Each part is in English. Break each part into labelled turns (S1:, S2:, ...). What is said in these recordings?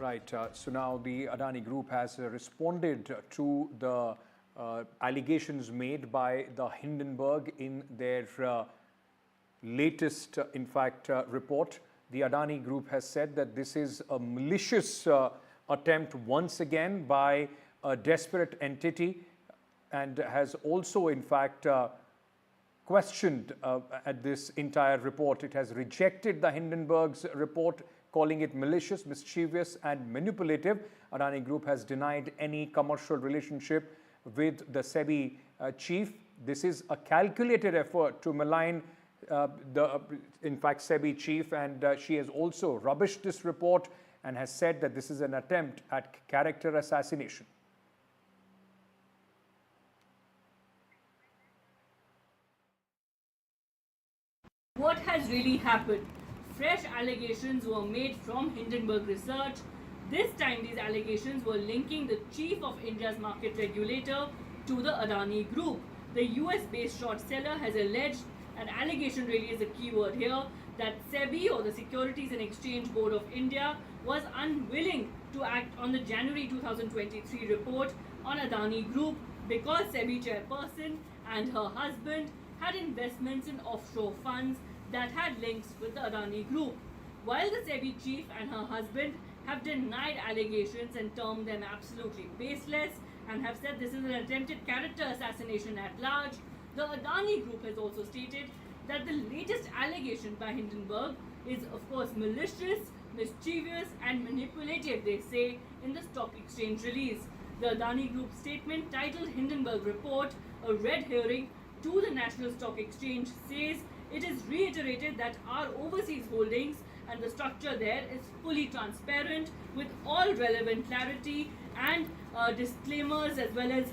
S1: Right. So now the Adani Group has responded to the allegations made by the Hindenburg in their latest, report. The Adani Group has said that this is a malicious attempt once again by a desperate entity, and has also, in fact, questioned at this entire report. It has rejected the Hindenburg's report, calling it malicious, mischievous, and manipulative. Adani Group has denied any commercial relationship with the SEBI chief. This is a calculated effort to malign SEBI chief, and she has also rubbished this report and has said that this is an attempt at character assassination.
S2: What has really happened? Fresh allegations were made from Hindenburg Research. This time these allegations were linking the chief of India's market regulator to the Adani Group. The US-based short seller has alleged, and allegation really is a key word here, that SEBI, or the Securities and Exchange Board of India, was unwilling to act on the January 2023 report on Adani Group because SEBI chairperson and her husband had investments in offshore funds that had links with the Adani Group. While the SEBI chief and her husband have denied allegations and termed them absolutely baseless and have said this is an attempted character assassination at large, the Adani Group has also stated that the latest allegation by Hindenburg is, of course, malicious, mischievous, and manipulative, they say in the stock exchange release. The Adani Group statement, titled Hindenburg Report, a red herring to the National Stock Exchange, says it is reiterated that our overseas holdings and the structure there is fully transparent with all relevant clarity and disclaimers as well as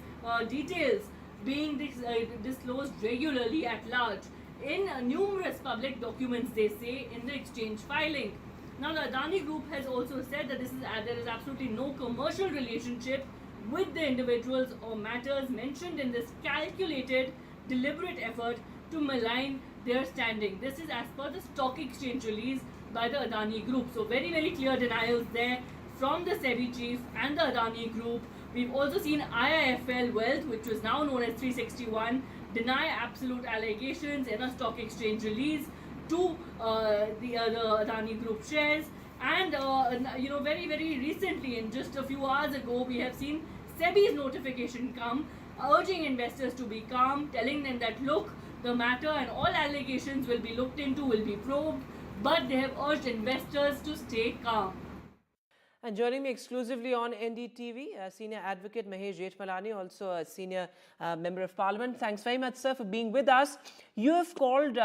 S2: details being disclosed regularly at large in numerous public documents, they say, in the exchange filing. Now, the Adani Group has also said that there is absolutely no commercial relationship with the individuals or matters mentioned in this calculated, deliberate effort to malign their standing. This is as per the stock exchange release by the Adani Group. So very, very clear denials there from the SEBI chief and the Adani Group. We've also seen IIFL Wealth, which was now known as 361, deny absolute allegations in a stock exchange release to the Adani Group shares. And very, very recently, in just a few hours ago, we have seen SEBI's notification come, urging investors to be calm, telling them that, look, the matter and all allegations will be looked into, will be probed, but they have urged investors to stay calm.
S3: And joining me exclusively on NDTV, Senior Advocate Mahesh, Malani, also a Senior Member of Parliament. Thanks very much, sir, for being with us. You have called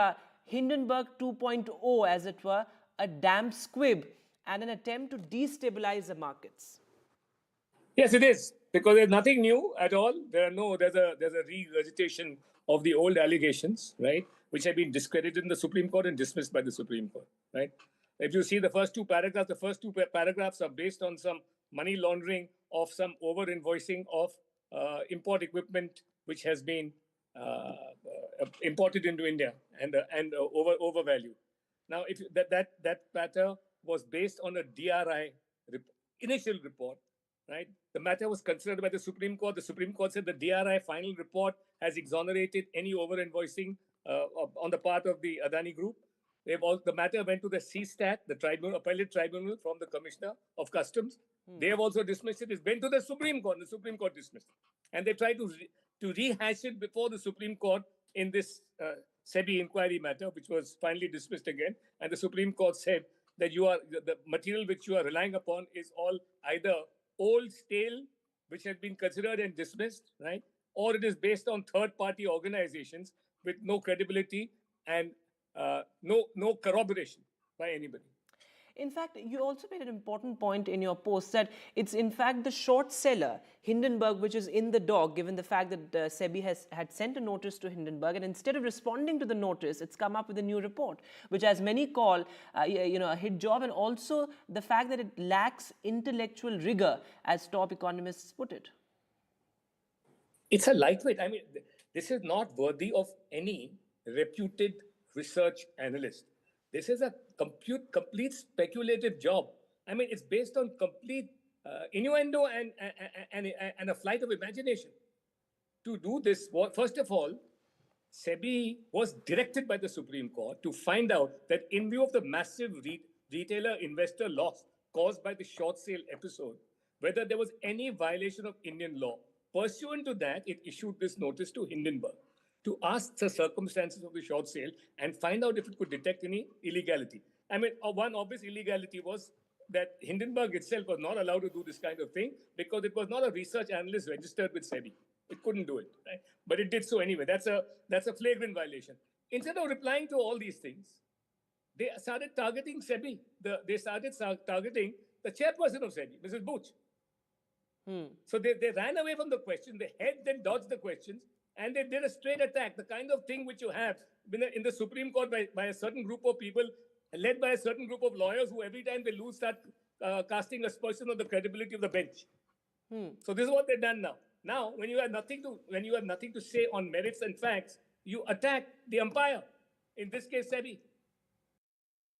S3: Hindenburg 2.0, as it were, a damn squib and an attempt to destabilize the markets.
S4: Yes, it is, because there's nothing new at all. There's a regurgitation of the old allegations, right, which have been discredited in the Supreme Court and dismissed by the Supreme Court, right? If you see the first two paragraphs are based on some money laundering of some over-invoicing of import equipment which has been imported into India and overvalued. Now, if that matter was based on a DRI initial report, right? The matter was considered by the Supreme Court. The Supreme Court said the DRI final report has exonerated any over-invoicing on the part of the Adani Group. The matter went to the CSTAT, the appellate tribunal from the Commissioner of Customs. They have also dismissed it. It's went to the Supreme Court. The Supreme Court dismissed it. And they tried to rehash it before the Supreme Court in this SEBI inquiry matter, which was finally dismissed again. And the Supreme Court said that the material which you are relying upon is all either old, stale, which has been considered and dismissed, right? Or it is based on third-party organizations with no credibility and no corroboration by anybody.
S3: In fact, you also made an important point in your post that it's in fact the short seller, Hindenburg, which is in the dog, given the fact that SEBI had sent a notice to Hindenburg, and instead of responding to the notice, it's come up with a new report, which as many call a hit job, and also the fact that it lacks intellectual rigor, as top economists put it.
S4: It's a lightweight. I mean, this is not worthy of any reputed research analyst. This is a complete speculative job I mean, it's based on complete innuendo and a flight of imagination. To do this, first of all, SEBI was directed by the Supreme Court to find out that in view of the massive retailer investor loss caused by the short sale episode, whether there was any violation of Indian law. Pursuant to that, it issued this notice to Hindenburg to ask the circumstances of the short sale and find out if it could detect any illegality. I mean, one obvious illegality was that Hindenburg itself was not allowed to do this kind of thing because it was not a research analyst registered with SEBI. It couldn't do it, right? But it did so anyway. That's a flagrant violation. Instead of replying to all these things, they started targeting SEBI. They started targeting the chairperson of SEBI, Mrs. Booch. So they ran away from the question. They then dodged the questions, and they did a straight attack, the kind of thing which you have in the Supreme Court by a certain group of people, led by a certain group of lawyers who every time they lose start casting aspersion on the credibility of the bench. So this is what they've done now. Now, when you have nothing to say on merits and facts, you attack the umpire. In this case, SEBI.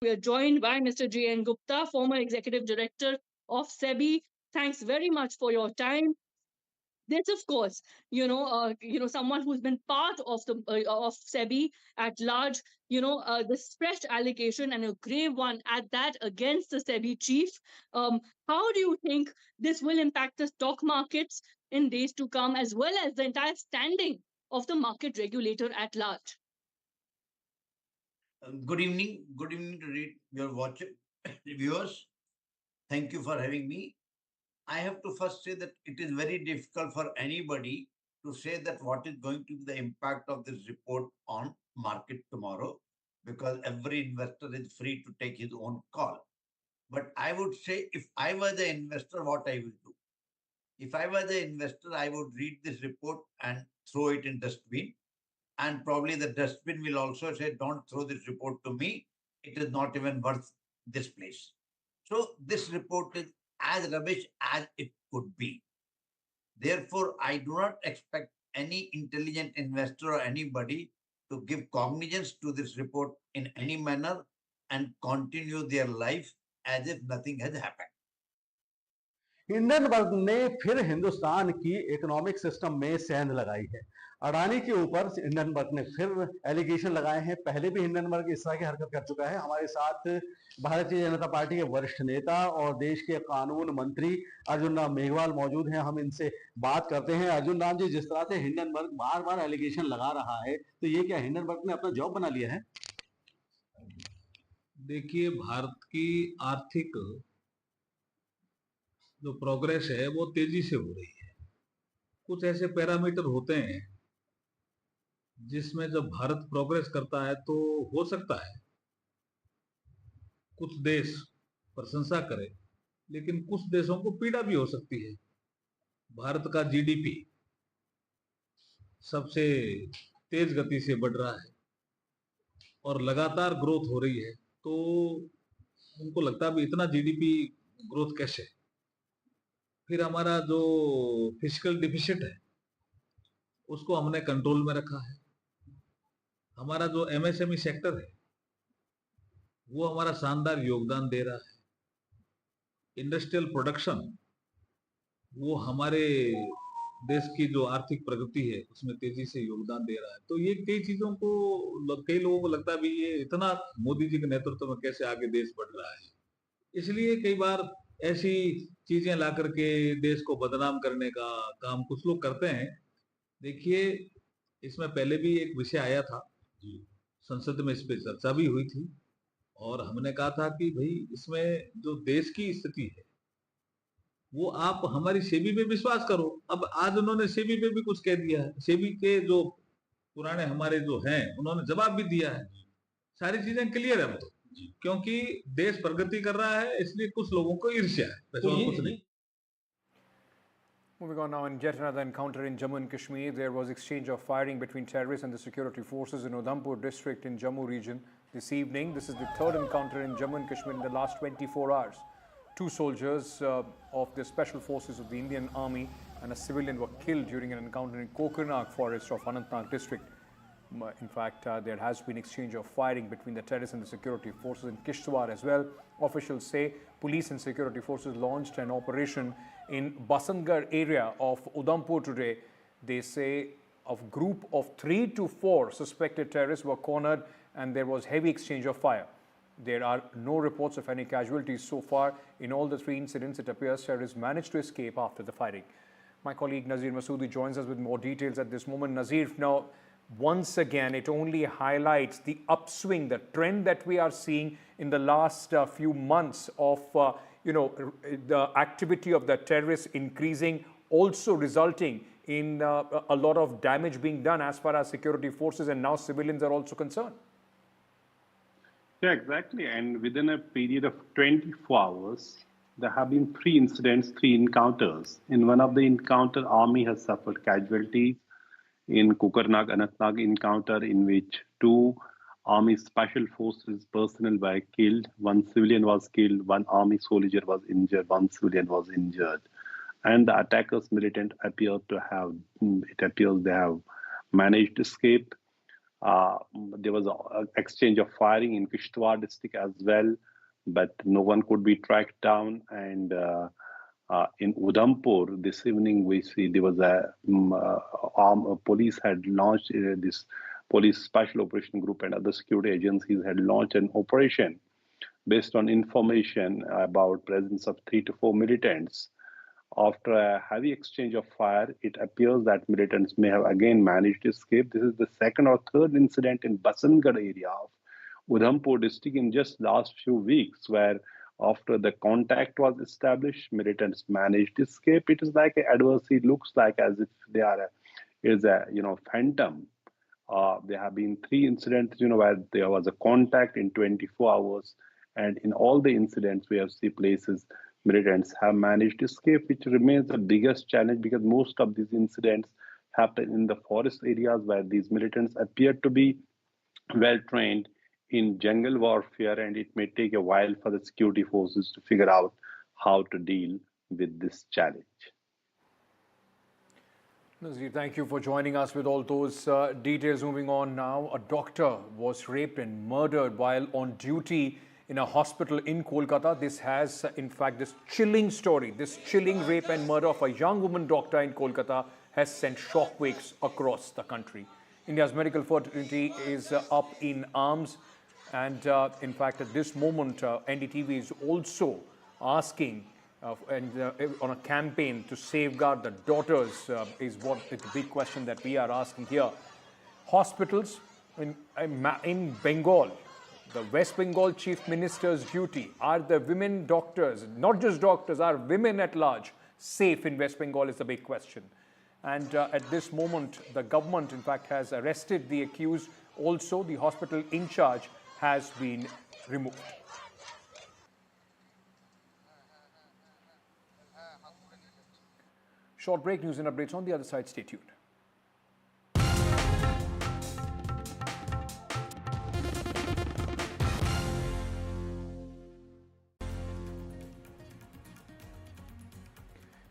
S2: We are joined by Mr. J.N. Gupta, former executive director of SEBI. Thanks very much for your time. This, of course, someone who's been part of the of SEBI at large. This fresh allegation, and a grave one at that, against the SEBI chief. How do you think this will impact the stock markets in days to come, as well as the entire standing of the market regulator at large?
S5: Good evening. Good evening to your viewers. Thank you for having me. I have to first say that it is very difficult for anybody to say that what is going to be the impact of this report on market tomorrow, because every investor is free to take his own call. But I would say, if I were the investor, what I will do? If I were the investor, I would read this report and throw it in dustbin. And probably the dustbin will also say, don't throw this report to me. It is not even worth this place. So this report is as rubbish as it could be. Therefore, I do not expect any intelligent investor or anybody to give cognizance to this report in any manner and continue their life as if nothing has happened.
S6: Hindenburg ने फिर हिंदुस्तान की economic system में सेंध लगाई है। अडानी के ऊपर Hindenburg ने फिर एलिगेशन लगाए हैं। पहले भी हिंडनबर्ग इस तरह की हरकत कर चुका है। हमारे साथ भारतीय जनता पार्टी के वरिष्ठ नेता और देश के कानून मंत्री अर्जुन राम मेघवाल मौजूद हैं। हम इनसे बात करते हैं। अर्जुन राम जी, जिस तरह से हिंडनबर्ग बार बार एलिगेशन लगा रहा है, तो ये क्या हिंडनबर्ग ने अपना जॉब बना लिया है?
S7: देखिए, भारत की आर्थिक जो प्रोग्रेस है वो तेजी से हो रही है। कुछ ऐसे पैरामीटर होते हैं जिसमें जब भारत प्रोग्रेस करता है तो हो सकता है कुछ देश प्रशंसा करें, लेकिन कुछ देशों को पीड़ा भी हो सकती है। भारत का जीडीपी सबसे तेज गति से बढ़ रहा है और लगातार ग्रोथ हो रही है, तो उनको लगता भी इतना जीडीपी ग्रोथ कैसे। फिर हमारा जो फिस्कल डिफिसिट है उसको हमने कंट्रोल में रखा है। हमारा जो एमएसएमई सेक्टर है वो हमारा शानदार योगदान दे रहा है। इंडस्ट्रियल प्रोडक्शन वो हमारे देश की जो आर्थिक प्रगति है उसमें तेजी से योगदान दे रहा है। तो ये कई चीजों को कई लोगों को लगता भी ये इतना मोदी जी के नेतृत्व में कैसे आगे देश बढ़ रहा है। इसलिए कई बार ऐसी चीजें ला करके देश को बदनाम करने का काम कुछ लोग करते हैं। देखिए, इसमें पहले भी एक विषय आया था, संसद में इस पे चर्चा भी हुई थी और हमने कहा था कि भाई इसमें जो देश की स्थिति है वो आप हमारी सेबी पे विश्वास करो। अब आज उन्होंने सेबी पे भी कुछ कह दिया है। सेबी के जो पुराने हमारे जो हैं उन्होंने जवाब भी दिया है। सारी चीजें क्लियर है, तो क्योंकि देश प्रगति कर रहा है इसलिए कुछ लोगों को ईर्ष्या है, वैसे और कुछ नहीं।
S1: Moving on now, in yet another encounter in Jammu and Kashmir, there was exchange of firing between terrorists and the security forces in Udhampur district in Jammu region this evening. This is the third encounter in Jammu and Kashmir in the last 24 hours. Two soldiers of the special forces of the Indian Army and a civilian were killed during an encounter in Kokernag forest of Anantnag district. In fact, there has been exchange of firing between the terrorists and the security forces in Kishtwar as well. Officials say police and security forces launched an operation in Basantgarh area of Udhampur today. They say a group of 3 to 4 suspected terrorists were cornered and there was heavy exchange of fire. There are no reports of any casualties so far. In all the 3 incidents, it appears terrorists managed to escape after the firing. My colleague Nazir Masoodi joins us with more details at this moment. Nazir, now, once again, it only highlights the upswing, the trend that we are seeing in the last few months of, the activity of the terrorists increasing, also resulting in a lot of damage being done as far as security forces and now civilians are also concerned.
S8: Yeah, exactly. And within a period of 24 hours, there have been 3 incidents, 3 encounters. In one of the encounter, army has suffered casualties. In Kukarnag, Anantnag encounter, in which 2 army special forces personnel were killed, 1 civilian was killed, 1 army soldier was injured, 1 civilian was injured. And the attackers militant appears they have managed to escape. There was an exchange of firing in Kishtwar district as well, but no one could be tracked down. And in Udhampur this evening, we see there was police had launched this police special operation group and other security agencies had launched an operation based on information about presence of 3 to 4 militants. After a heavy exchange of fire, it appears that militants may have again managed to escape. This is the 2nd or 3rd incident in Basantgarh area of Udhampur district in just last few weeks, where after the contact was established, militants managed to escape. It is like adversely looks like as if they are a phantom. There have been 3 incidents, where there was a contact in 24 hours, and in all the incidents we have seen places militants have managed to escape, which remains the biggest challenge because most of these incidents happen in the forest areas where these militants appear to be well trained in jungle warfare, and it may take a while for the security forces to figure out how to deal with this challenge.
S1: Nazir, thank you for joining us with all those details. Moving on now, a doctor was raped and murdered while on duty in a hospital in Kolkata. This has, in fact, this chilling story, this chilling rape and murder of a young woman doctor in Kolkata has sent shockwaves across the country. India's medical fraternity is up in arms. And in fact, at this moment, NDTV is also asking on a campaign to safeguard the daughters is what is the big question that we are asking here. Hospitals in Bengal, the West Bengal Chief Minister's duty, are the women doctors, not just doctors, are women at large safe in West Bengal is the big question. And at this moment, the government, in fact, has arrested the accused. Also, the hospital in charge has been removed. Short break, news and updates on the other side. Stay tuned.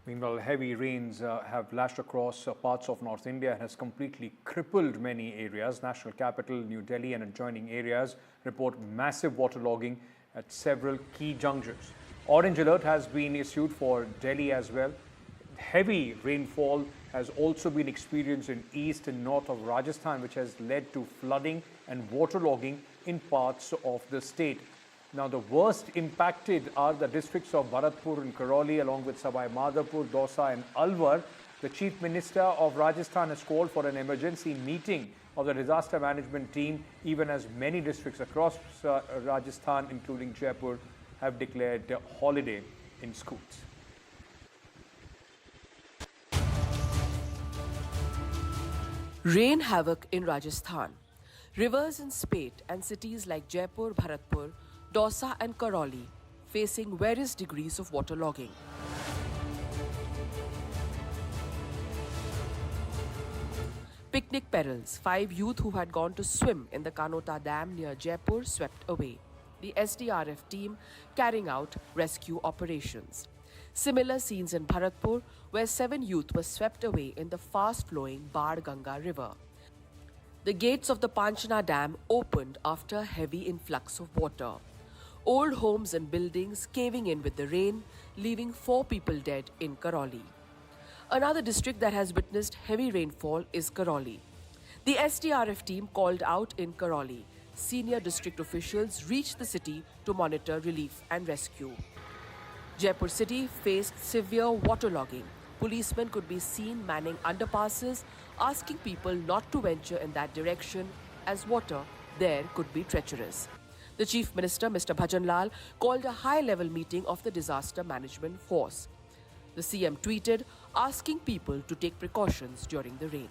S1: Meanwhile, heavy rains have lashed across parts of North India and has completely crippled many areas. National capital, New Delhi and adjoining areas report massive waterlogging at several key junctures. Orange alert has been issued for Delhi as well. Heavy rainfall has also been experienced in east and north of Rajasthan, which has led to flooding and waterlogging in parts of the state. Now, the worst impacted are the districts of Bharatpur and Karoli, along with Sabai Madhopur, Dausa and Alwar. The Chief Minister of Rajasthan has called for an emergency meeting of the disaster management team, even as many districts across Rajasthan, including Jaipur, have declared a holiday in schools.
S9: Rain havoc in Rajasthan. Rivers in Spate and cities like Jaipur, Bharatpur, Dausa and Karoli facing various degrees of waterlogging. Picnic perils. 5 youth who had gone to swim in the Kanota Dam near Jaipur swept away. The SDRF team carrying out rescue operations. Similar scenes in Bharatpur, where 7 youth were swept away in the fast-flowing Bar Ganga river. The gates of the Panchna Dam opened after a heavy influx of water. Old homes and buildings caving in with the rain, leaving 4 people dead in Karoli. Another district that has witnessed heavy rainfall is Karoli. The SDRF team called out in Karoli. Senior district officials reached the city to monitor relief and rescue. Jaipur city faced severe waterlogging. Policemen could be seen manning underpasses, asking people not to venture in that direction as water there could be treacherous. The Chief Minister, Mr. Bhajan Lal, called a high-level meeting of the disaster management force. The CM tweeted, asking people to take precautions during the rain.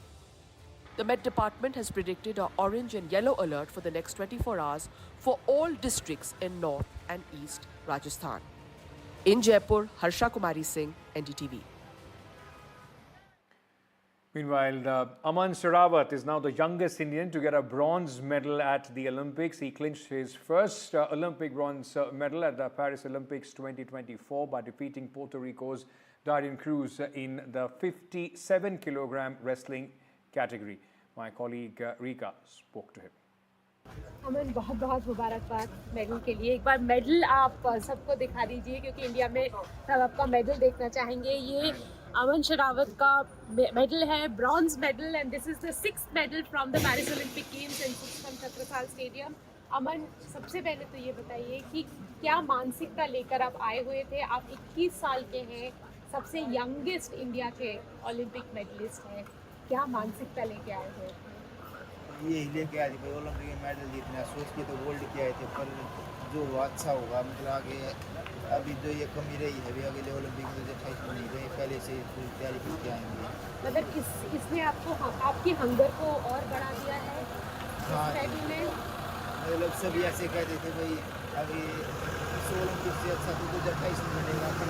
S9: The Met Department has predicted an orange and yellow alert for the next 24 hours for all districts in North and East Rajasthan. In Jaipur, Harsha Kumari Singh, NDTV.
S1: Meanwhile, Aman Sethi is now the youngest Indian to get a bronze medal at the Olympics. He clinched his first Olympic bronze medal at the Paris Olympics 2024 by defeating Puerto Rico's Darian Cruz in the 57-kilogram wrestling category. My colleague Rika spoke to him.
S10: अमन बहुत बहुत मुबारकबाद medal के लिए। एक बार medal आप सबको दिखा दीजिए क्योंकि इंडिया में सब आपका मेडल देखना चाहेंगे। ये अमन शेरावत का मेडल है, bronze medal, and this is the 6th medal from the Paris Olympic games in Chhatrasal stadium. Aman, सबसे पहले तो ये बताइए कि क्या मानसिकता लेकर आप आए हुए थे? आप 21 साल के हैं, सबसे यंगेस्ट इंडिया के ओलंपिक मेडलिस्ट हैं, क्या मानसिकता लेके आए थे?
S11: यही लेके आए थे भाई, ओलंपिक में मेडल जीतना सोच के तो गोल्ड किया आए थे, पर जो हुआ अच्छा होगा। मतलब आगे अभी जो ये कमी रही है अभी अगले ओलंपिक में जो 28 में नहीं रही, पहले से पूरी तैयारी करके आएंगे।
S10: मतलब इसने आपकी हंगर को और बढ़ा दिया है?
S11: हाँ, मतलब सभी ऐसे कहते थे भाई अभी इस ओलंपिक से अच्छा तो कुछ 28 में मिलेगा, फिर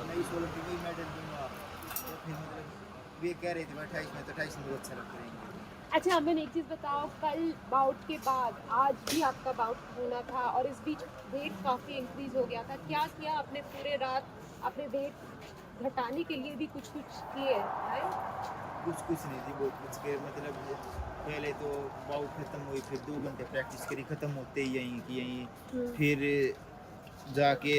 S11: मैं इस ओलंपिक में मेडल दूँगा। तो फिर मतलब वे कह रहे थे 28 में, तो 28 में अच्छा लगता रहेंगे।
S10: अच्छा अमन, एक चीज़ बताओ, कल बाउट के बाद आज भी आपका बाउट होना था और इस बीच वेट काफ़ी इंक्रीज हो गया था, क्या किया आपने पूरे रात? अपने वेट घटाने के लिए भी कुछ किए है?
S11: कुछ नहीं थी, बहुत कुछ के मतलब पहले तो बाउट खत्म हुई, फिर 2 घंटे प्रैक्टिस करी, ख़त्म होते ही यहीं फिर जाके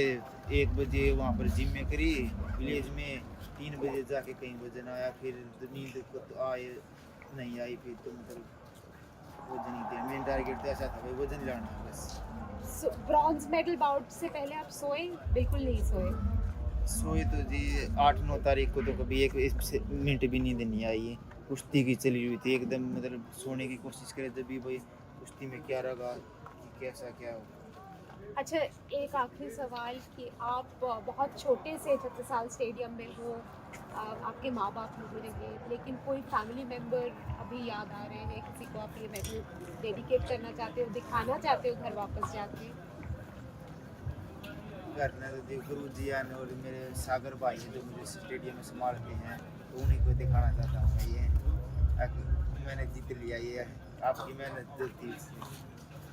S11: 1 बजे वहाँ पर जिम में करी विलेज में, 3 बजे जाके कहीं वजन आया, फिर नींद तो आए नहीं आई, फिर तो मतलब वजन ही दिया। मेन टारगेट तो ऐसा था भाई वजन लाना है बस।
S10: ब्रॉन्ज मेडल बाउट से पहले आप सोए? बिल्कुल नहीं
S11: सोए तो जी 8-9 तारीख को तो कभी 1 मिनट भी नींद नहीं आई है। कुश्ती की चली हुई थी एकदम, मतलब सोने की कोशिश करे तभी भाई कुश्ती में क्या रहा कि कैसा क्या हो।
S10: अच्छा, एक आखिरी सवाल कि आप बहुत छोटे से छत्रसाल स्टेडियम में हो, आपके माँ बाप गुजरे हैं, लेकिन कोई फैमिली मेम्बर अभी याद आ रहे हैं? किसी को आप ये मेडल डेडिकेट करना चाहते हो, दिखाना चाहते हो घर वापस जाके?
S11: करना तो देव गुरु जी आने और मेरे सागर भाई हैं जो मुझे स्टेडियम में संभालते हैं, तो उन्हीं को दिखाना चाहता हूँ मैं ये मैंने जीत लिया, ये आपकी मेहनत जो थी।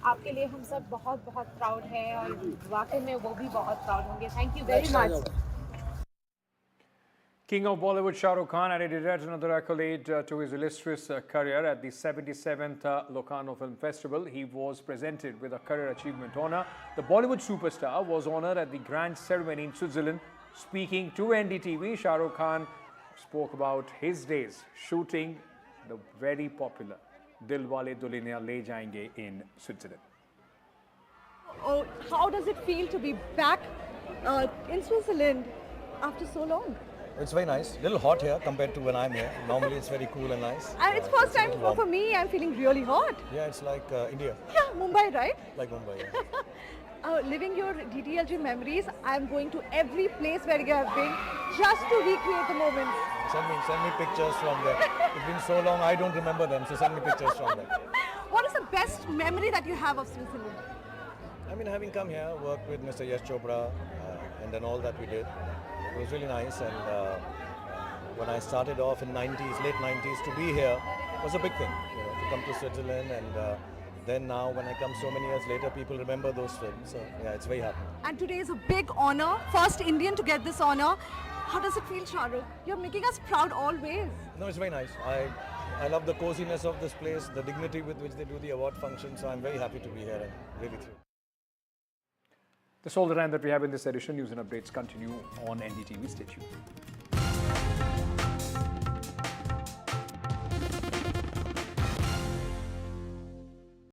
S10: आपके लिए हम सब बहुत बहुत प्राउड है और वाकई में वो भी बहुत प्राउड होंगे। Thank you very much.
S1: King of Bollywood Shah Rukh Khan added yet another accolade to his illustrious career at the 77th Locarno Film Festival. He was presented with a Career Achievement Honour. The Bollywood superstar was honoured at the grand ceremony in Switzerland. Speaking to NDTV, Shah Rukh Khan spoke about his days shooting the very popular Dilwale Dulhania Le Jayenge in Switzerland.
S12: Oh, how does it feel to be back in Switzerland after so long?
S13: It's very nice. A little hot here compared to when I'm here. Normally it's very cool and nice.
S12: And it's first time for me. I'm feeling really hot.
S13: Yeah, it's like India.
S12: Yeah, Mumbai, right?
S13: Like Mumbai, yeah.
S12: Living your DTLG memories, I'm going to every place where you have been just to recreate the moments.
S13: Send me pictures from there. It's been so long, I don't remember them, so send me pictures from there.
S12: What is the best memory that you have of Switzerland?
S13: I mean, having come here, worked with Mr. Yash Chopra, and then all that we did, it was really nice. And when I started off in late 90s, to be here was a big thing, to come to Switzerland. And then now, when I come so many years later, people remember those films. So yeah, it's very happy.
S12: And today is a big honor, first Indian to get this honor. How does it feel, Shah Rukh? You're making us proud always.
S13: No, it's very nice. I love the coziness of this place, the dignity with which they do the award function. So I'm very happy to be here and really thrilled.
S1: That's all the time that we have in this edition. News and updates continue on NDTV. Stay tuned.